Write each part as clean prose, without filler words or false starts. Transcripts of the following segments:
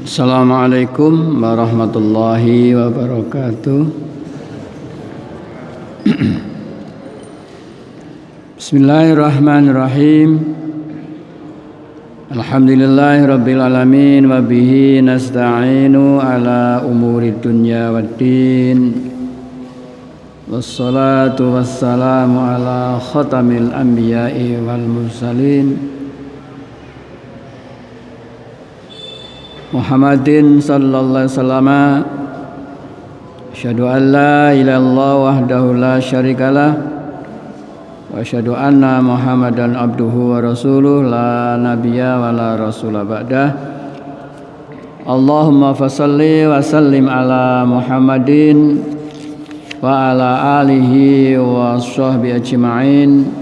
Assalamualaikum warahmatullahi wabarakatuh. Bismillahirrahmanirrahim. Alhamdulillahi rabbil alamin wa bihi nasta'inu ala umuri dunya waddin. Wassalatu wassalamu ala khatamil anbiya'i wal mursalin Muhammadin sallallahu alaihi wasallam. Asyhadu an la ilaha illallah wahdahu la syarikalah wa asyhadu anna Muhammadan abduhu wa rasuluh la nabiyya wa la rasula ba'dah. Allahumma fasalli wa sallim ala Muhammadin wa ala alihi wa sahbihi ajma'in.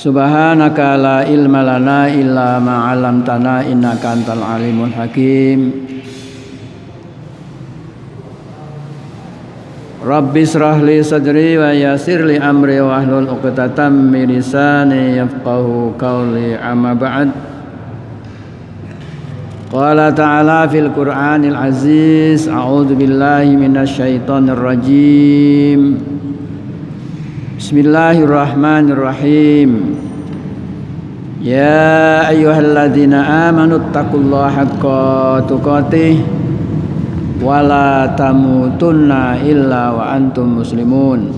Subhanaka la ilma lana illa ma 'allamtana innaka antal alimul hakim. Rabbi israh li sadri wa yassir li amri wa hlul 'uqdatam min lisani yafqahu qawli. Amma ba'd. Qala ta'ala fil Qur'anil aziz, a'udzu billahi minasy syaithanir rajim. Bismillahirrahmanirrahim. Ya ayyuhalladzina amanu taqullaha haqqa tuqatih wa la tamutunna illa wa antum muslimun.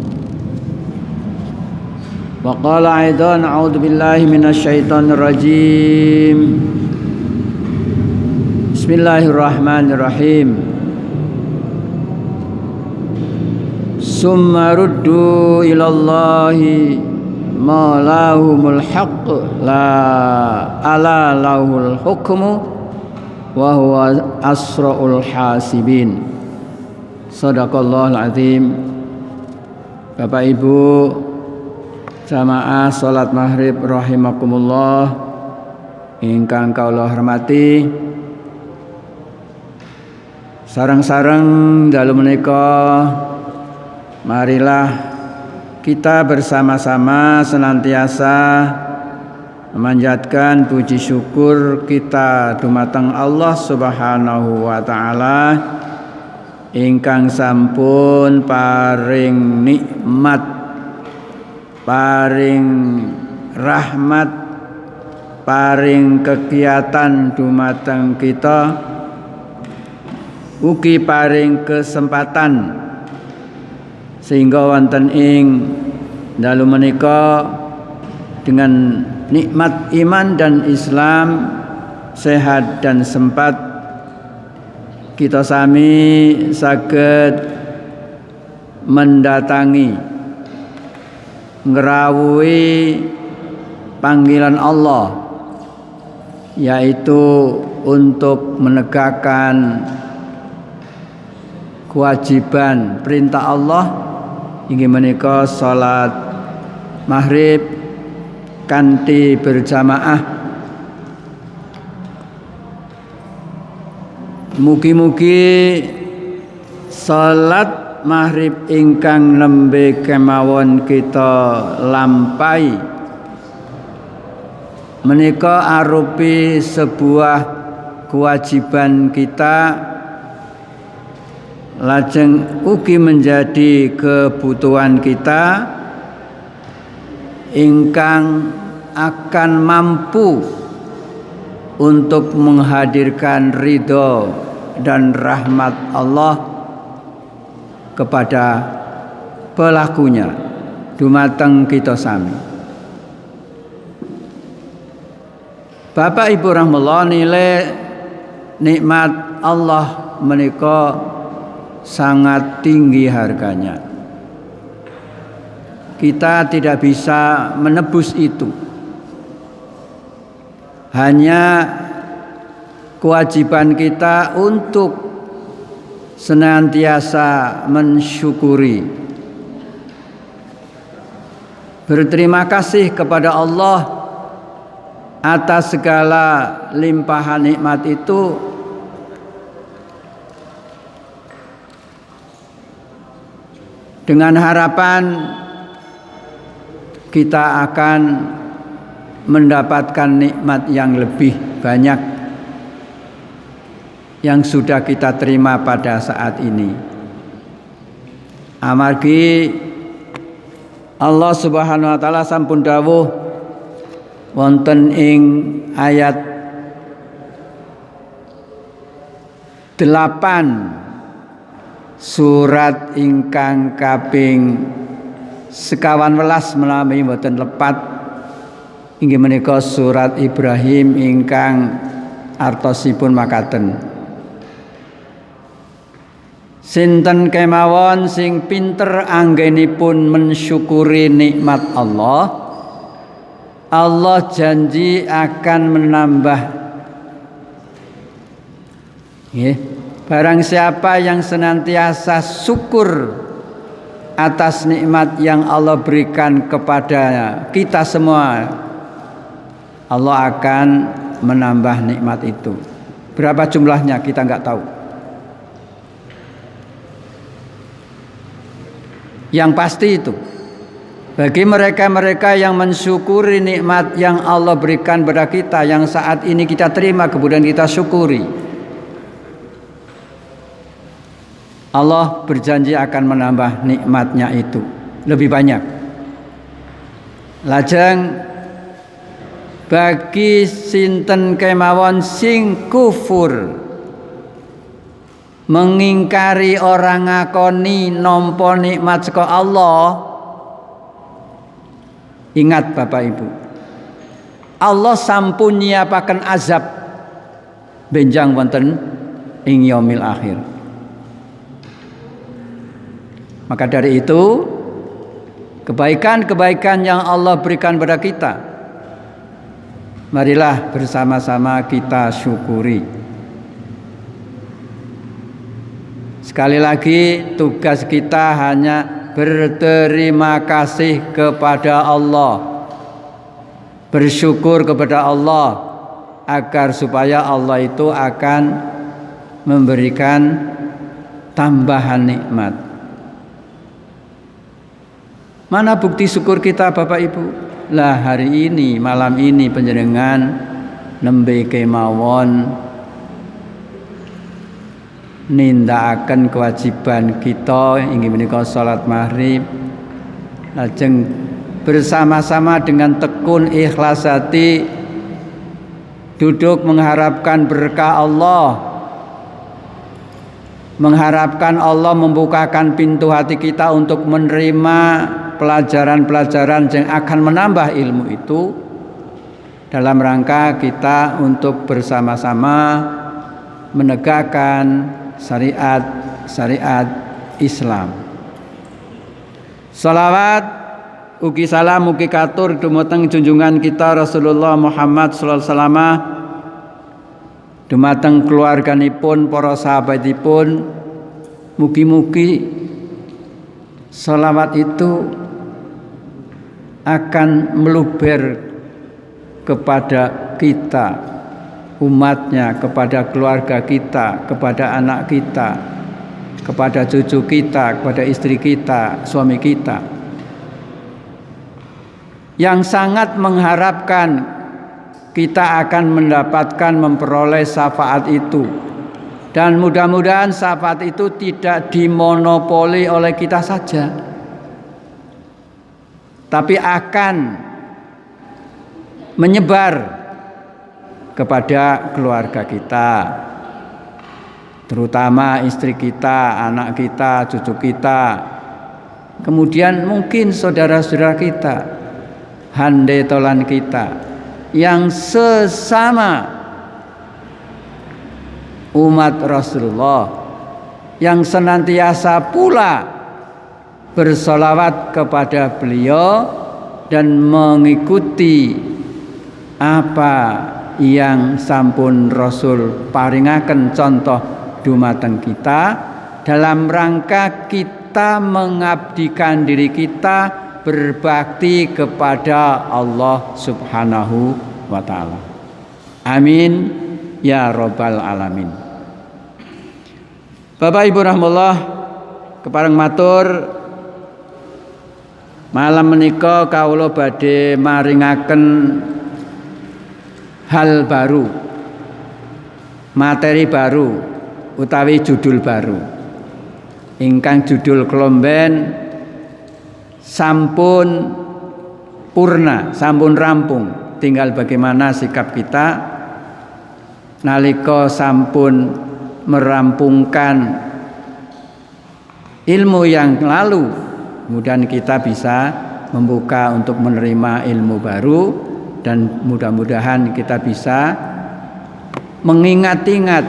Wa qala aidan a'udzu billahi minasy syaithanir rajim. Bismillahirrahmanirrahim. Summa ruddu ilallahi maulahumul haqq la ala lahul hukmu wa huwa asraul hasibin. Shadaqallahul azim. Bapak Ibu jamaah salat maghrib rahimakumullah ingkang kaula hormati, sareng-sareng dalu menika marilah kita bersama-sama senantiasa memanjatkan puji syukur kita dumateng Allah Subhanahu wa taala ingkang sampun paring nikmat, paring rahmat, paring kegiatan dumateng kita, ugi paring kesempatan sehingga wonten ing dalu menika dengan nikmat iman dan Islam sehat dan sempat kita sami saged mendatangi ngrawuhi panggilan Allah, yaitu untuk menegakkan kewajiban perintah Allah inggih menika salat maghrib kanthi berjamaah. Mugi-mugi salat maghrib ingkang nembe kemawon kita lampahi menika arupi sebuah kewajiban kita, lajeng ugi menjadi kebutuhan kita ingkang akan mampu untuk menghadirkan ridho dan rahmat Allah kepada pelakunya dumateng kita sami. Bapak Ibu rahmatullah, nilai nikmat Allah menika sangat tinggi harganya. Kita tidak bisa menebus itu. Hanya kewajiban kita untuk senantiasa mensyukuri, berterima kasih kepada Allah atas segala limpahan nikmat itu, dengan harapan kita akan mendapatkan nikmat yang lebih banyak. yang sudah kita terima pada saat ini. Amargi Allah Subhanahu wa taala sampun dawuh wonten ing ayat 8 surat ingkang kaping 11 menawi mboten lepat inggih menika surat Ibrahim ingkang artosipun makaten. Sinten kemawon sing pinter anggenipun mensyukuri nikmat Allah, Allah janji akan menambah. Barang siapa yang senantiasa syukur atas nikmat yang Allah berikan kepada kita semua, Allah akan menambah nikmat itu. Berapa jumlahnya kita nggak tahu. Yang pasti itu bagi mereka-mereka yang mensyukuri nikmat yang Allah berikan kepada kita, yang saat ini kita terima kemudian kita syukuri, Allah berjanji akan menambah nikmatnya itu lebih banyak. Lajeng bagi sinten kemawon sing kufur mengingkari orang ngakoni nampa nikmat saka Allah, ingat Bapak Ibu, Allah sampun nyiapaken azab benjang wonten ing yaumil akhir. Maka dari itu kebaikan-kebaikan yang Allah berikan pada kita, marilah bersama-sama kita syukuri. Sekali lagi tugas kita hanya berterima kasih kepada Allah, bersyukur kepada Allah, agar supaya Allah itu akan memberikan tambahan nikmat. Mana bukti syukur kita Bapak Ibu? Lah hari ini, malam ini panjenengan nembe kemawon nindakaken kewajiban kita inggih menika salat maghrib, lajeng bersama-sama dengan tekun ikhlas hati duduk mengharapkan berkah Allah, mengharapkan Allah membukakan pintu hati kita untuk menerima pelajaran-pelajaran yang akan menambah ilmu itu dalam rangka kita untuk bersama-sama menegakkan syariat Islam. Salawat ugi salam ugi katur dumateng junjungan kita Rasulullah Muhammad sallallahu alaihi wasallam, dumateng keluarganipun, para sahabatipun. Mugi-mugi salawat itu akan meluber kepada kita, umatnya, kepada keluarga kita, kepada anak kita, kepada cucu kita, kepada istri kita, suami kita, yang sangat mengharapkan kita akan mendapatkan, memperoleh syafaat itu. Dan mudah-mudahan syafaat itu tidak dimonopoli oleh kita saja, tapi akan menyebar kepada keluarga kita, terutama istri kita, anak kita, cucu kita, kemudian mungkin saudara-saudara kita, hande tolan kita yang sesama umat Rasulullah, yang senantiasa pula bersolawat kepada beliau dan mengikuti apa yang sampun Rasul paringaken contoh dumateng kita dalam rangka kita mengabdikan diri kita berbakti kepada Allah Subhanahu wa taala. Amin ya rabbal alamin. Bapak Ibu rahmatullah kepareng matur, malam menika kawula badhe maringaken hal baru, materi baru utawi judul baru ingkang judul klomben sampun purna, sampun rampung. Tinggal bagaimana sikap kita nalika sampun merampungkan ilmu yang lalu, kemudian kita bisa membuka untuk menerima ilmu baru, dan mudah-mudahan kita bisa mengingat-ingat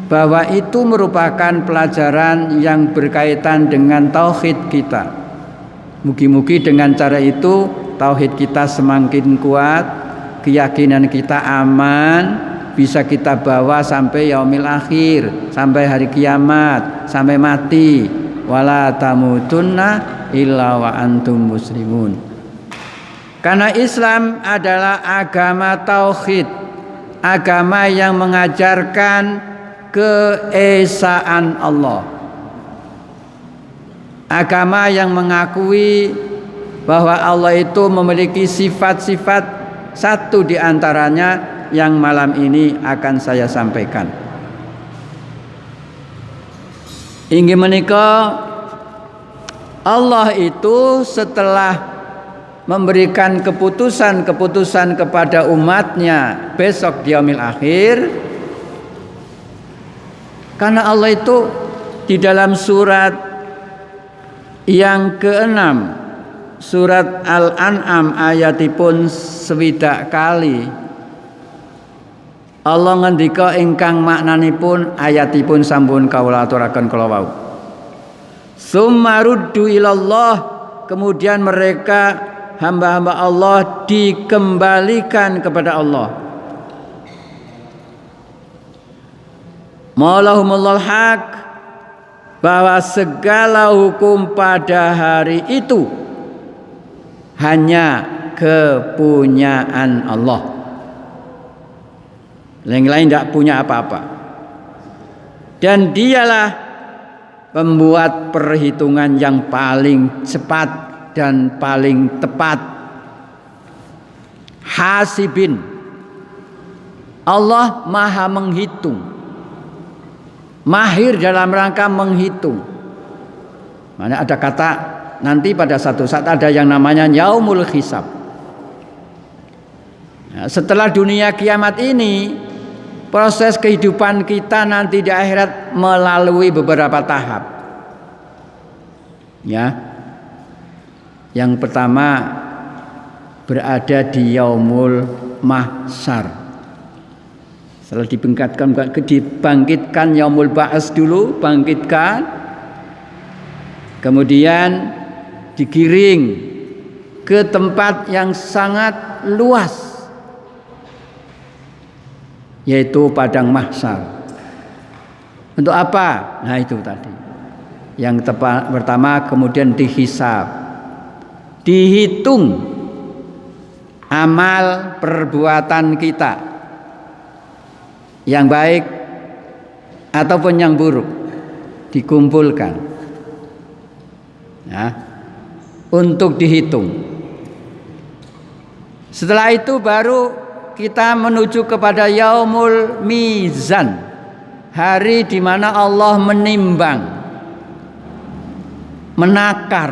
bahwa itu merupakan pelajaran yang berkaitan dengan tauhid kita. Mugi-mugi dengan cara itu tauhid kita semakin kuat, keyakinan kita aman, bisa kita bawa sampai yaumil akhir, sampai hari kiamat, sampai mati. Wala tamutunna illa wa antum muslimun. Karena Islam adalah agama tauhid, agama yang mengajarkan keesaan Allah, agama yang mengakui bahwa Allah itu memiliki sifat-sifat, satu di antaranya yang malam ini akan saya sampaikan. Inggih menika Allah itu setelah memberikan keputusan-keputusan kepada umatnya besok di yaumil akhir, karena Allah itu di dalam surat yang ke-6, surat Al-An'am ayatipun 60 kali Allah ngendika ingkang maknanipun ayatipun sampun kawula aturaken kala wau. Summa ruddu ilallah, kemudian mereka hamba-hamba Allah dikembalikan kepada Allah. Maulahumullah haq, bahwa segala hukum pada hari itu hanya kepunyaan Allah. Yang lain tidak punya apa-apa. Dan dialah pembuat perhitungan yang paling cepat dan paling tepat. Hasibin, Allah maha menghitung, mahir dalam rangka menghitung. Mana ada kata nanti pada satu saat ada yang namanya yaumul hisab. Nah, setelah dunia kiamat ini, proses kehidupan kita nanti di akhirat melalui beberapa tahap. Ya. Yang pertama berada di yaumul mahsyar. Setelah dibangkitkan yaumul ba'ats dulu, bangkitkan. Kemudian digiring ke tempat yang sangat luas, yaitu padang mahsyar. Untuk apa? Nah itu tadi. Yang pertama kemudian dihisab, dihitung amal perbuatan kita, yang baik ataupun yang buruk, dikumpulkan ya, untuk dihitung. Setelah itu baru kita menuju kepada yaumul mizan, hari di mana Allah menimbang, menakar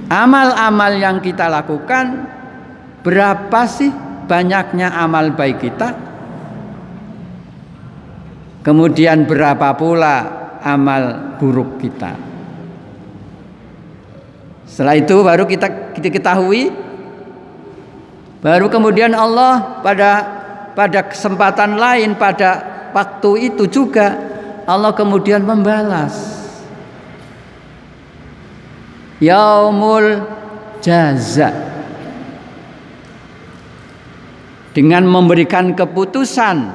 amal-amal yang kita lakukan. Berapa sih banyaknya amal baik kita, kemudian berapa pula amal buruk kita. Setelah itu baru kita ketahui. Baru kemudian Allah pada kesempatan lain, pada waktu itu juga Allah kemudian membalas. Yaumul jaza, dengan memberikan keputusan,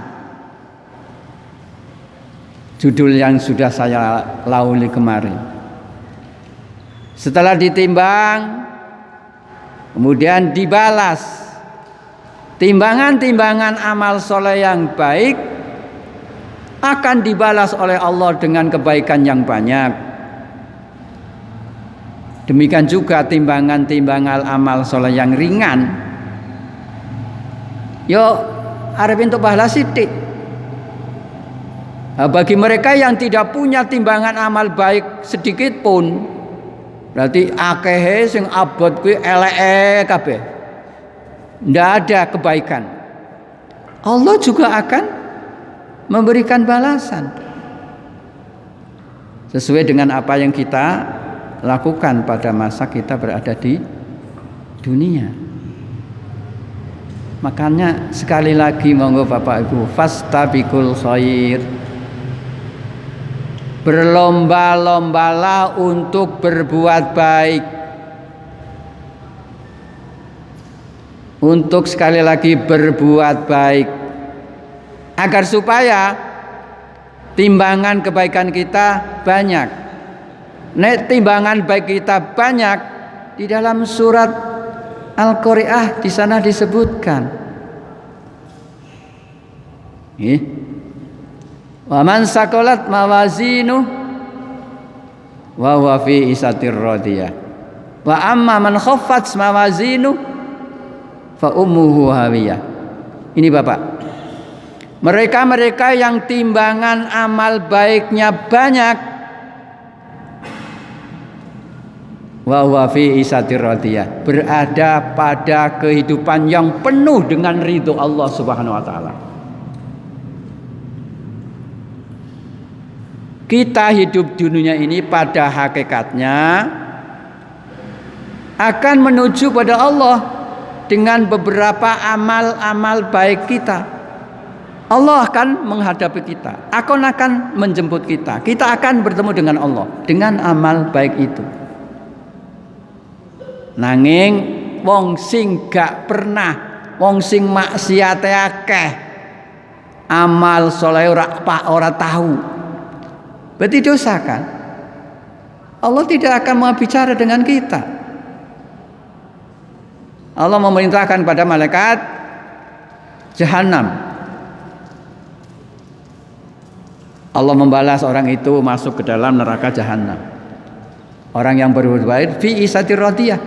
judul yang sudah saya lauli kemarin. Setelah ditimbang, kemudian dibalas. Timbangan-timbangan amal soleh yang baik akan dibalas oleh Allah dengan kebaikan yang banyak. Demikian juga timbangan-timbangan amal soleh yang ringan, yo arep entuk pahala sithik, Nah, bagi mereka yang tidak punya timbangan amal baik sedikit pun, berarti akehe sing abot kuwi eleke kabeh. Ndak ada kebaikan. Allah juga akan memberikan balasan sesuai dengan apa yang kita lakukan pada masa kita berada di dunia. Makanya sekali lagi monggo Bapak Ibu, fastabiqul khair. Berlomba-lombalah untuk berbuat baik. Untuk sekali lagi berbuat baik. Agar supaya timbangan kebaikan kita banyak. Nek timbangan baik kita banyak, di dalam surat Al-Qari'ah di sana disebutkan. Wa man sakolat mawazinu wa huwa fi isatir radiyah. Wa amma man khaffat mawazinu fa ummuhu hawiyah. Ini Bapak. Mereka-mereka yang timbangan amal baiknya banyak, wa huwa fi isatir radiyah, berada pada kehidupan yang penuh dengan ridho Allah Subhanahu wa taala. Kita hidup di dunia ini pada hakikatnya akan menuju pada Allah dengan beberapa amal-amal baik kita. Allah akan menghadapi kita, akan menjemput kita. Kita akan bertemu dengan Allah dengan amal baik itu. Nanging wong sing gak pernah, wong sing maksiate akeh, amal saleh ora tahu. Berarti dosa kan? Allah tidak akan berbicara dengan kita. Allah memerintahkan pada malaikat Jahannam. Allah membalas orang itu masuk ke dalam neraka Jahannam. Orang yang berbuat baik fi isatir radiyah,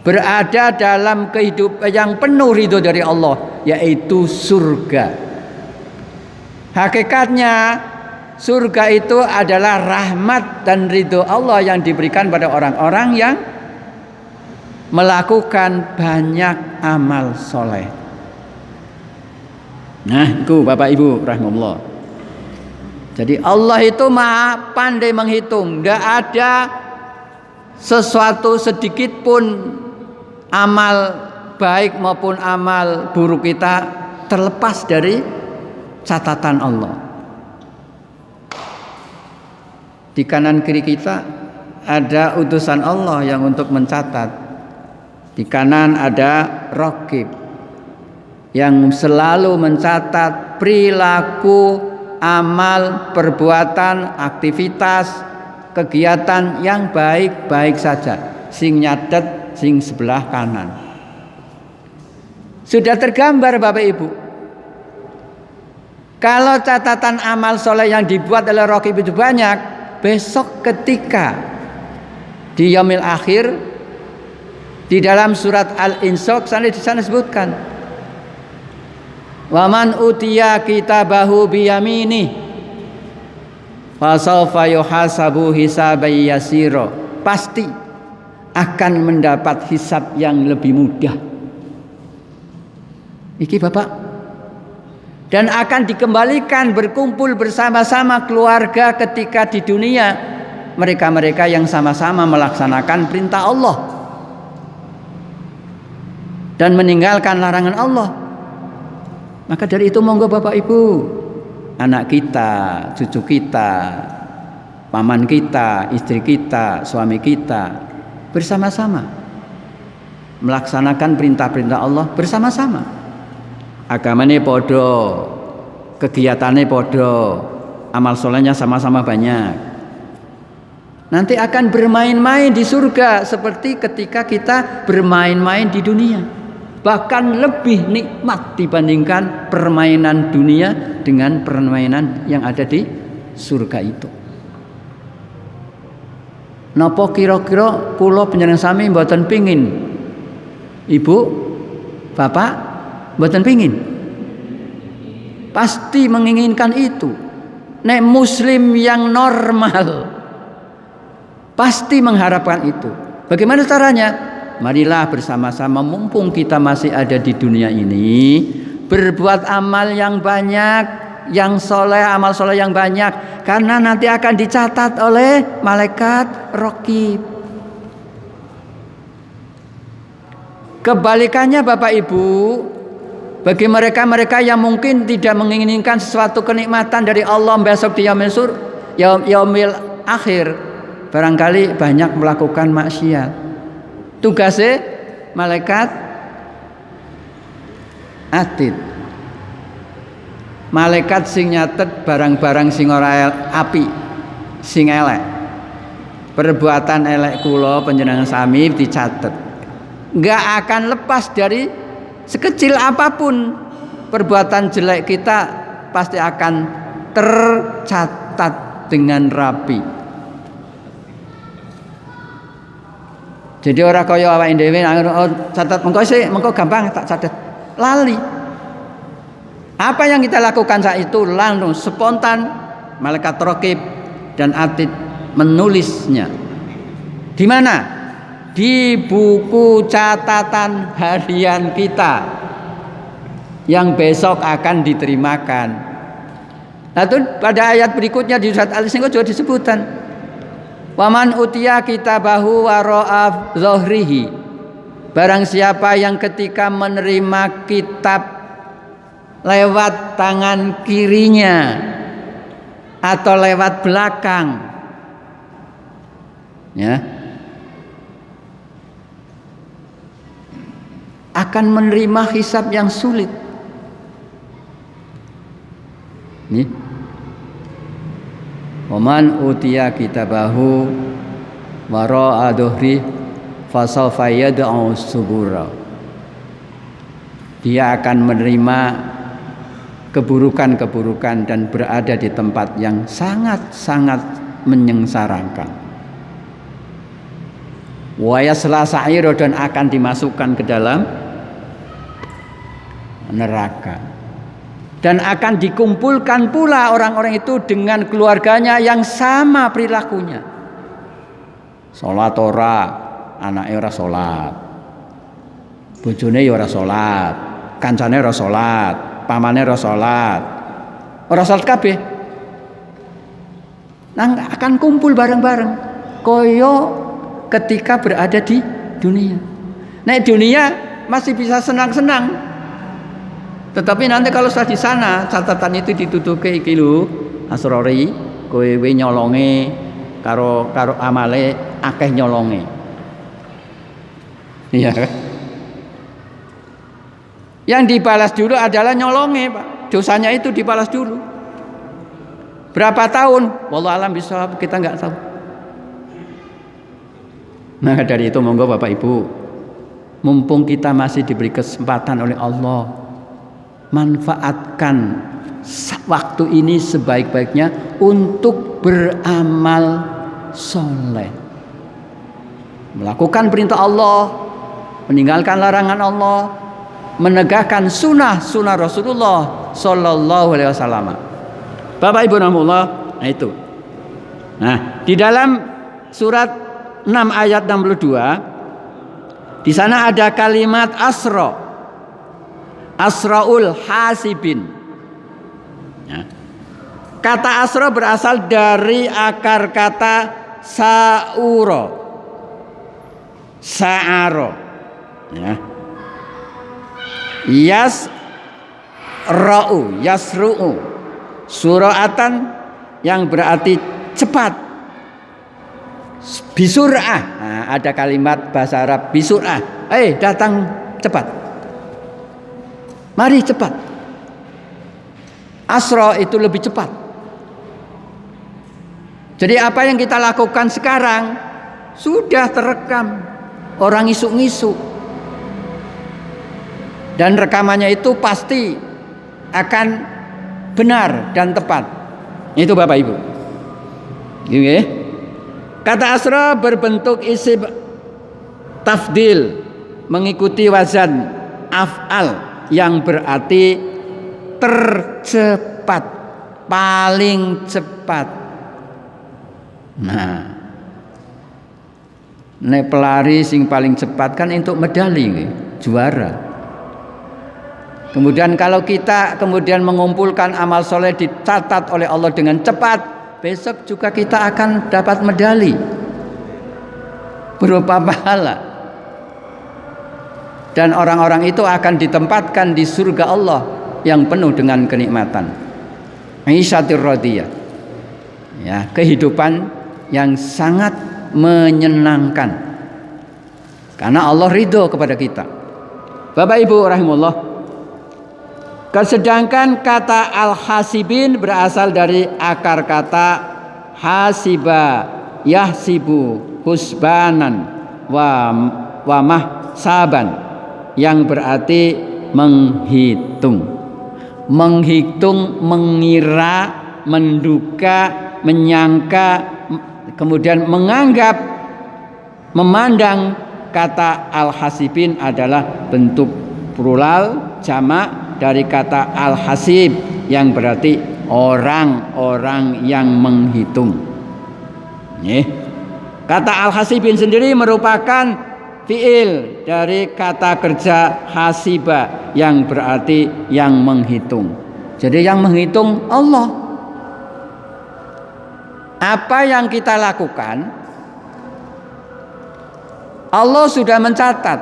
berada dalam kehidupan yang penuh ridho dari Allah, yaitu surga. Hakikatnya surga itu adalah rahmat dan ridho Allah yang diberikan pada orang-orang yang melakukan banyak amal soleh. Nah, itu Bapak Ibu rahimahullah. Jadi Allah itu maha pandai menghitung. Tidak ada sesuatu sedikit pun amal baik maupun amal buruk kita terlepas dari catatan Allah. Di kanan kiri kita ada utusan Allah yang untuk mencatat. Di kanan ada Raqib yang selalu mencatat perilaku, amal, perbuatan, aktivitas, kegiatan yang baik-baik saja. Sing nyatet sing sebelah kanan. Sudah tergambar Bapak Ibu. Kalau catatan amal soleh yang dibuat oleh Raqib itu banyak, besok ketika di yaumil akhir di dalam surat Al-Insaq di sana disebutkan, wa man utiya kitabahu biyamini fasawfa yuhasabu hisaban yasira, pasti akan mendapat hisab yang lebih mudah. Iki Bapak. Dan akan dikembalikan berkumpul bersama-sama keluarga ketika di dunia, mereka-mereka yang sama-sama melaksanakan perintah Allah dan meninggalkan larangan Allah. Maka dari itu monggo Bapak Ibu, anak kita, cucu kita, paman kita, istri kita, suami kita, bersama-sama melaksanakan perintah-perintah Allah bersama-sama. Agamanya podo, kegiatannya podo, amal solehnya sama-sama banyak. Nanti akan bermain-main di surga seperti ketika kita bermain-main di dunia. Bahkan lebih nikmat dibandingkan permainan dunia dengan permainan yang ada di surga itu. Napa kira-kira kula panjenengan sami mboten pingin Ibu, Bapak mboten pingin? Pasti menginginkan itu. nek muslim yang normal pasti mengharapkan itu. Bagaimana caranya? Marilah bersama-sama mumpung kita masih ada di dunia ini, berbuat amal yang banyak, yang soleh, amal soleh yang banyak, karena nanti akan dicatat oleh malaikat Raqib. Kebalikannya Bapak Ibu, bagi mereka-mereka yang mungkin tidak menginginkan sesuatu kenikmatan dari Allah besok di yaumil akhir, barangkali banyak melakukan maksiat. Tugasnya malaikat atid, malaikat sing nyatet barang-barang sing ora api, sing elek. Perbuatan elek kula panjenengan sami dicatet. Enggak akan lepas dari sekecil apapun perbuatan jelek kita, pasti akan tercatat dengan rapi. Jadi orang kaya awake dhewe catat mengko gampang tak catat. Lali. Apa yang kita lakukan saat itu langsung spontan malaikat Raqib dan atid menulisnya. Di mana? Di buku catatan harian kita yang besok akan diterimakan. Nah, itu pada ayat berikutnya di surat Al-Isra juga disebutkan. Waman utiya kitabahu wara'a dhahrihi. Barang siapa yang ketika menerima kitab lewat tangan kirinya atau lewat belakang, ya, akan menerima hisab yang sulit. Nih. Waman utiya kitabahu wara'a dhuhri fasawfa yad'u subura. Dia akan menerima keburukan-keburukan dan berada di tempat yang sangat-sangat menyengsarakan. Wa yasla sa'ira, dan akan dimasukkan ke dalam neraka. Dan akan dikumpulkan pula orang-orang itu dengan keluarganya yang sama perilakunya. Salat ora, anake ora salat. Bojone ya ora salat, kancane ora salat, pamane ora salat. Ora salat kabeh. Nang akan kumpul bareng-bareng kaya ketika berada di dunia. Nek dunia masih bisa senang-senang. Tetapi nanti kalau sudah di sana catatan itu ditutuke iki lho, asrori kowe nyolonge karo amale akeh nyolonge. Iya kan? Yang dibalas dulu adalah nyolonge, Pak. Dosanya itu dibalas dulu. Berapa tahun? Wallahu alam bisawab, kita enggak tahu. Nah, dari itu monggo Bapak Ibu, mumpung kita masih diberi kesempatan oleh Allah, manfaatkan waktu ini sebaik-baiknya untuk beramal soleh, melakukan perintah Allah, meninggalkan larangan Allah, menegakkan sunnah Rasulullah Sallallahu Alaihi Wasallam. Bapak Ibu rahimahullah, nah itu. Nah, di dalam surat 6 ayat 62, di sana ada kalimat Asraul hasibin. Ya. Kata asra berasal dari akar kata sa'uro, sa'aro. Ya. Yasru'u, sura'atan yang berarti cepat. Bisur'ah. Nah, ada kalimat bahasa Arab bisur'ah. Datang cepat. Mari cepat. Asra itu lebih cepat. Jadi apa yang kita lakukan sekarang sudah terekam. Orang ngisuk-ngisuk. Dan rekamannya itu pasti akan benar dan tepat. Itu Bapak Ibu. Gini. Kata asra berbentuk isim tafdil, mengikuti wazan af'al yang berarti tercepat. paling cepat. Nah, nek pelari sing paling cepat kan untuk medali, juara. Kemudian kalau kita kemudian mengumpulkan amal soleh dicatat oleh Allah dengan cepat, besok juga kita akan dapat medali berupa pahala. Dan orang-orang itu akan ditempatkan di surga Allah yang penuh dengan kenikmatan. Aisyatir radiyah. Ya, kehidupan yang sangat menyenangkan. Karena Allah ridho kepada kita. Bapak Ibu rahimullah. Sedangkan kata al-hasibin berasal dari akar kata hasiba yahsibu husbanan wa mahsaban, yang berarti menghitung, mengira, menduga, menyangka, kemudian menganggap, memandang. Kata al-hasibin adalah bentuk plural jamak dari kata al-hasib yang berarti orang-orang yang menghitung. Kata al-hasibin sendiri merupakan fiil dari kata kerja hasiba yang berarti yang menghitung. Jadi yang menghitung Allah. Apa yang kita lakukan Allah sudah mencatat,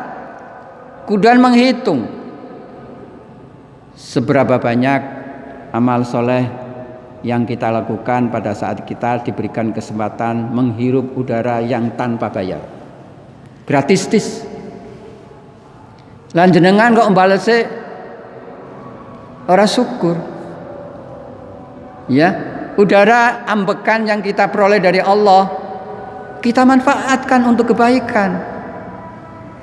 kemudian menghitung seberapa banyak amal soleh yang kita lakukan pada saat kita diberikan kesempatan menghirup udara yang tanpa bayar. Gratis. Lan jenengan kok mbalese ora syukur. Ya, udara ambekan yang kita peroleh dari Allah kita manfaatkan untuk kebaikan.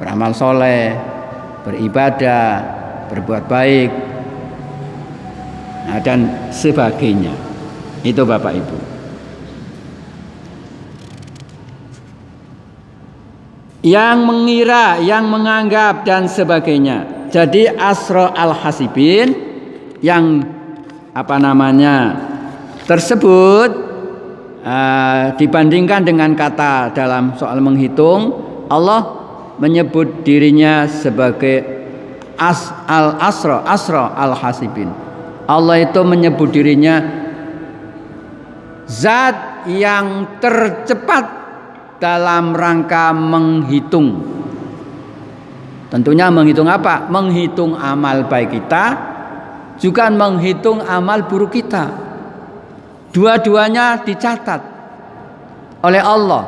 Beramal soleh, beribadah, berbuat baik, nah, dan sebagainya. Itu Bapak Ibu. Yang mengira, yang menganggap dan sebagainya. Jadi asro al-hasibin yang tersebut dibandingkan dengan kata dalam soal menghitung, Allah menyebut dirinya sebagai asro al-hasibin. Allah itu menyebut dirinya zat yang tercepat dalam rangka menghitung. Tentunya menghitung apa? Menghitung amal baik kita, juga menghitung amal buruk kita. Dua-duanya dicatat oleh Allah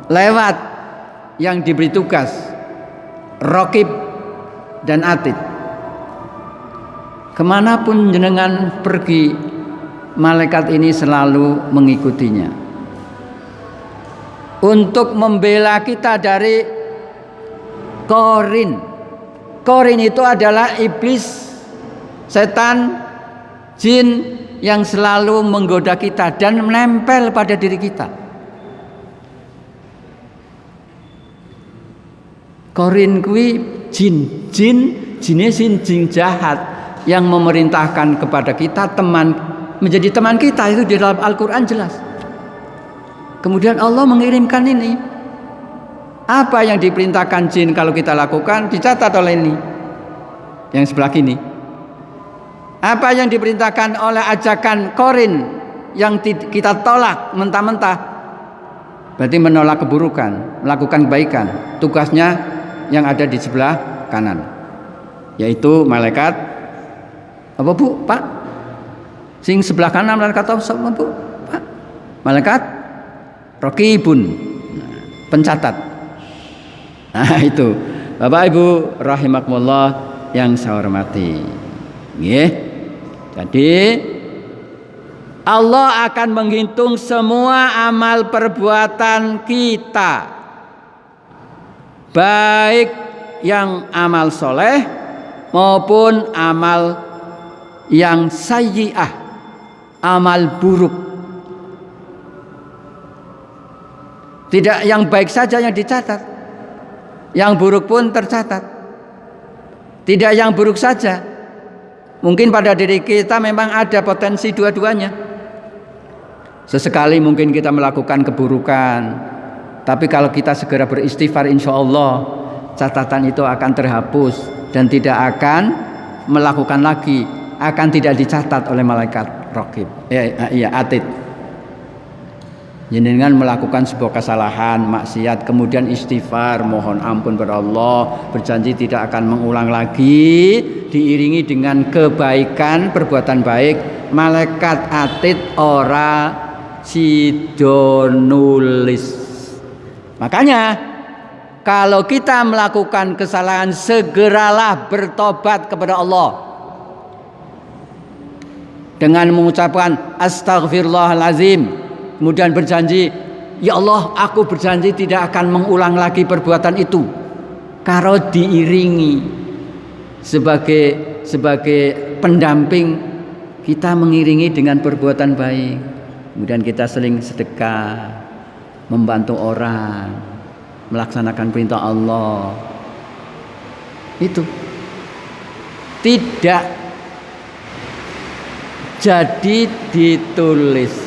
lewat yang diberi tugas Raqib dan Atid. Kemanapun jenengan pergi, malaikat ini selalu mengikutinya untuk membela kita dari Qarin. Qarin itu adalah iblis, setan, jin yang selalu menggoda kita dan menempel pada diri kita. Qarin kuwi jin jahat yang memerintahkan kepada kita menjadi teman kita, itu di dalam Al-Qur'an jelas. Kemudian Allah mengirimkan ini. Apa yang diperintahkan jin kalau kita lakukan dicatat oleh ini yang sebelah kini. Apa yang diperintahkan oleh ajakan Qarin yang kita tolak mentah-mentah, berarti menolak keburukan, melakukan kebaikan. Tugasnya yang ada di sebelah kanan, yaitu malaikat apa Bu? Pak? Sing sebelah kanan malaikat apa Bu? Pak? Malaikat Raqibun, pencatat. Nah, itu Bapak Ibu rahimakumullah yang saya hormati. Nggih. Jadi Allah akan menghitung semua amal perbuatan kita, baik yang amal soleh maupun amal yang sayyi'ah, amal buruk. Tidak yang baik saja yang dicatat, yang buruk pun tercatat. Tidak yang buruk saja, Mungkin pada diri kita memang ada potensi dua-duanya. Sesekali mungkin kita melakukan keburukan, tapi kalau kita segera beristighfar, insya Allah catatan itu akan terhapus dan tidak akan melakukan lagi, akan tidak dicatat oleh malaikat raqib. Atid. Jenengan melakukan sebuah kesalahan, maksiat, kemudian istighfar, mohon ampun kepada Allah, berjanji tidak akan mengulang lagi, diiringi dengan kebaikan, perbuatan baik, malaikat atid ora sido nulis. Makanya kalau kita melakukan kesalahan, segeralah bertobat kepada Allah dengan mengucapkan astaghfirullahalazim. Kemudian berjanji, ya Allah, aku berjanji tidak akan mengulang lagi perbuatan itu. Kalau diiringi sebagai pendamping, kita mengiringi dengan perbuatan baik. Kemudian kita saling sedekah, membantu orang, melaksanakan perintah Allah. Itu tidak jadi ditulis.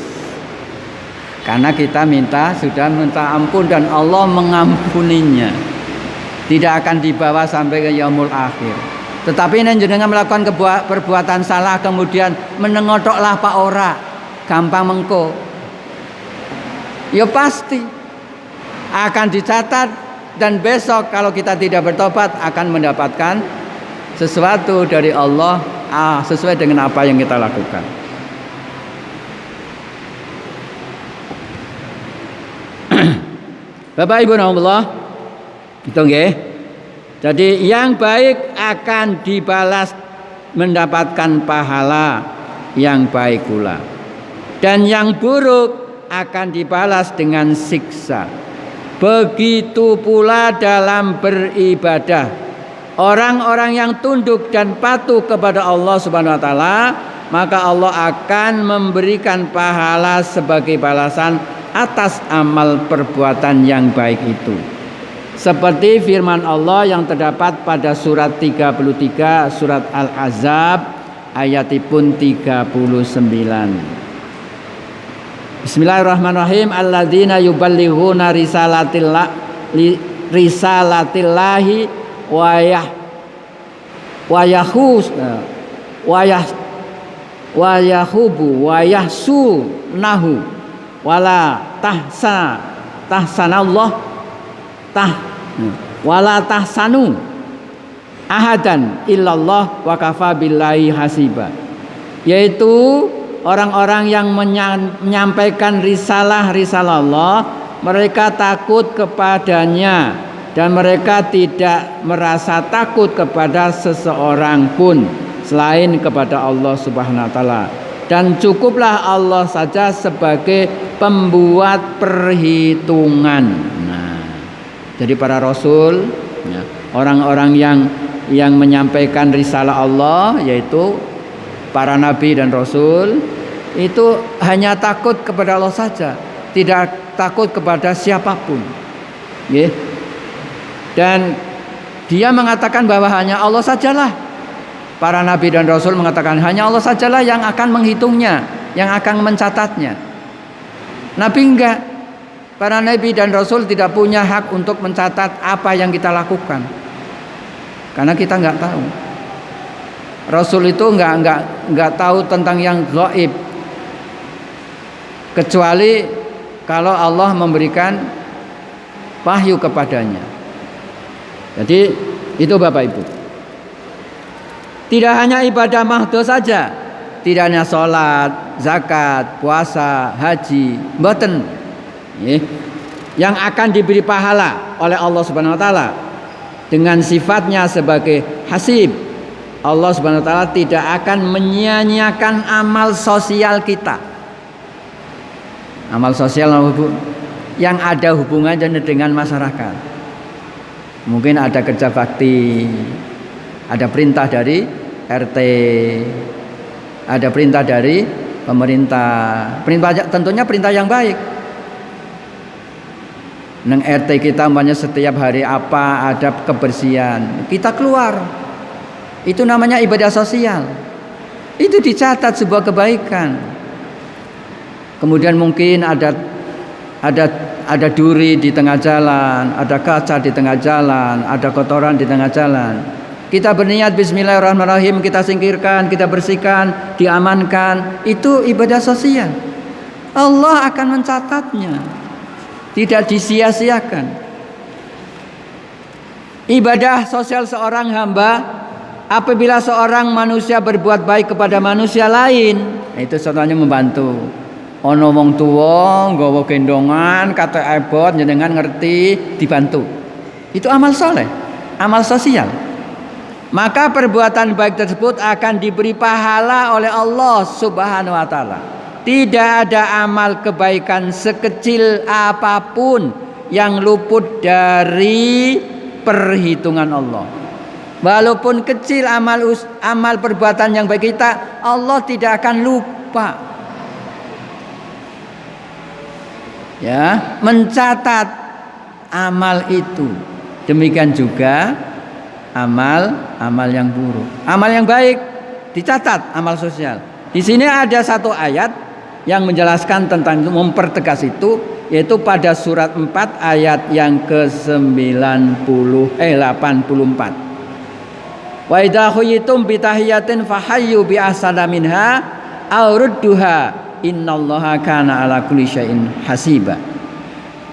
Karena kita sudah minta ampun dan Allah mengampuninya. Tidak akan dibawa sampai ke yaumul akhir. Tetapi jenengan melakukan perbuatan salah kemudian menengotoklah Pak Ora, gampang mengko. Ya pasti akan dicatat dan besok kalau kita tidak bertobat akan mendapatkan sesuatu dari Allah sesuai dengan apa yang kita lakukan. Bapak Ibu Allah, gitu nggih. Jadi yang baik akan dibalas mendapatkan pahala yang baik pula. Dan yang buruk akan dibalas dengan siksa. Begitu pula dalam beribadah. Orang-orang yang tunduk dan patuh kepada Allah Subhanahu wa taala, maka Allah akan memberikan pahala sebagai balasan atas amal perbuatan yang baik itu. Seperti firman Allah yang terdapat pada surat 33 surat Al-Ahzab ayatipun 39. Bismillahirrahmanirrahim. Alladzina yuballighuna risalatillahi wa yahubu wa yahsunahu wala tahsanu ahadan illallah wa kafa billahi hasiba. Yaitu orang-orang yang menyampaikan risalah Allah, mereka takut kepadanya dan mereka tidak merasa takut kepada seseorang pun selain kepada Allah Subhanahu wa taala. Dan cukuplah Allah saja sebagai pembuat perhitungan. Nah, jadi para rasul, ya, orang-orang yang menyampaikan risalah Allah, yaitu para nabi dan rasul, itu hanya takut kepada Allah saja, tidak takut kepada siapapun. Ya. Dan dia mengatakan bahwa hanya Allah sajalah. Para nabi dan rasul mengatakan hanya Allah sajalah yang akan menghitungnya, yang akan mencatatnya. Nabi enggak. Para nabi dan rasul tidak punya hak untuk mencatat apa yang kita lakukan. Karena kita enggak tahu. Rasul itu enggak tahu tentang yang gaib. Kecuali kalau Allah memberikan wahyu kepadanya. Jadi itu Bapak Ibu. Tidak hanya ibadah mahdoh saja, tidak hanya sholat, zakat, puasa, haji, mboten, yang akan diberi pahala oleh Allah Subhanahu Wa Taala dengan sifatnya sebagai hasib. Allah Subhanahu Wa Taala tidak akan menyia-nyiakan amal sosial kita. Amal sosial yang ada hubungannya dengan masyarakat. Mungkin ada kerja bakti, ada perintah dari RT, ada perintah dari pemerintah. Perintah tentunya perintah yang baik. Neng RT kita umpamanya setiap hari apa ada kebersihan, kita keluar. Itu namanya ibadah sosial. Itu dicatat sebuah kebaikan. Kemudian mungkin ada duri di tengah jalan, ada kaca di tengah jalan, ada kotoran di tengah jalan. Kita berniat bismillahirrahmanirrahim, kita singkirkan, kita bersihkan, diamankan. Itu ibadah sosial. Allah akan mencatatnya. Tidak disia-siakan. Ibadah sosial seorang hamba apabila seorang manusia berbuat baik kepada manusia lain, itu contohnya membantu. Ono wong tuwa nggawa gendongan kata ebot jenengan ngerti dibantu. Itu amal soleh, amal sosial. Maka perbuatan baik tersebut akan diberi pahala oleh Allah Subhanahu wa taala. Tidak ada amal kebaikan sekecil apapun yang luput dari perhitungan Allah. Walaupun kecil amal perbuatan yang baik kita, Allah tidak akan lupa. Ya, mencatat amal itu. Demikian juga amal yang buruk. Amal yang baik dicatat, amal sosial. Di sini ada satu ayat yang menjelaskan tentang itu, mempertegas itu, yaitu pada surat 4 ayat yang ke-84. Wa idza khuyitum bi tahiyatin fahayyu bi ahsana minha aw rudduha innallaha kana ala kulli syai'in hasiba.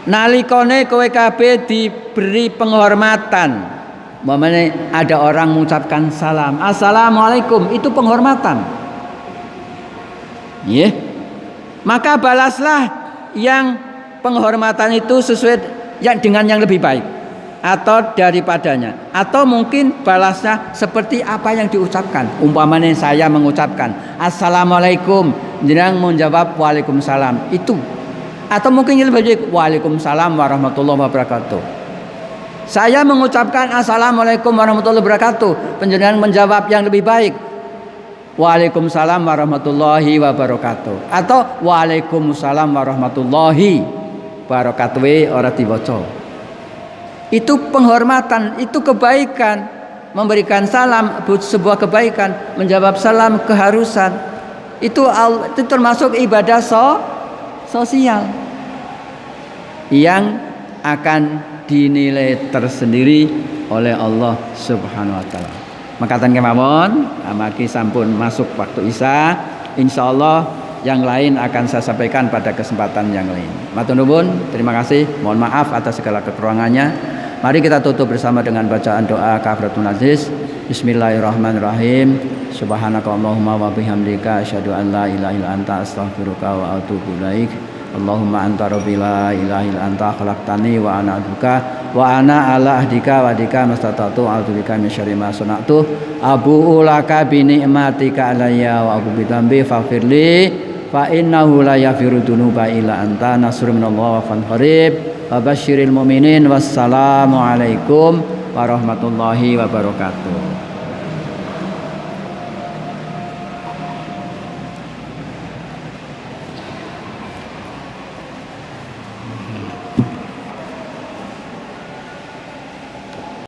Nalikane kowe kabeh diberi penghormatan, umpamane ada orang mengucapkan salam, assalamualaikum, itu penghormatan. Nggih. Maka balaslah yang penghormatan itu sesuai dengan yang lebih baik atau daripadanya, atau mungkin balasnya seperti apa yang diucapkan. Umpamanya saya mengucapkan assalamualaikum, jenengan menjawab waalaikumsalam, itu. Atau mungkin yang lebih baik waalaikumsalam warahmatullahi wabarakatuh. Saya mengucapkan assalamualaikum warahmatullahi wabarakatuh, panjenengan menjawab yang lebih baik waalaikumsalam warahmatullahi wabarakatuh, atau waalaikumsalam warahmatullahi wabarakatuh ora diwaca. Itu penghormatan, itu kebaikan. Memberikan salam sebuah kebaikan, menjawab salam keharusan. Itu termasuk ibadah sosial yang akan dinilai tersendiri oleh Allah Subhanahu wa taala. Makaten kemawon, amargi sampun masuk waktu Isya, insyaallah yang lain akan saya sampaikan pada kesempatan yang lain. Matur nuwun, terima kasih, mohon maaf atas segala kekurangannya. Mari kita tutup bersama dengan bacaan doa kafaratul majlis. Bismillahirrahmanirrahim. Subhanakallahumma wa bihamdika asyhadu an la ilaha illa anta astaghfiruka wa atubu ilaik. Allahumma anta rabbi la ilaha illa anta khalaqtani wa ana abduka wa ana ala ahdika wa dika mastata'tu a'udzubika min syarri ma sana'tu abu'u laka bi ni'matika alayya wa abu bi dzambi faghfirli fa innahu la yaghfiru dzunuba illa anta nasrun minallahi wa fan qarib wa basyiril mu'minin wassalamu alaikum warahmatullahi wabarakatuh.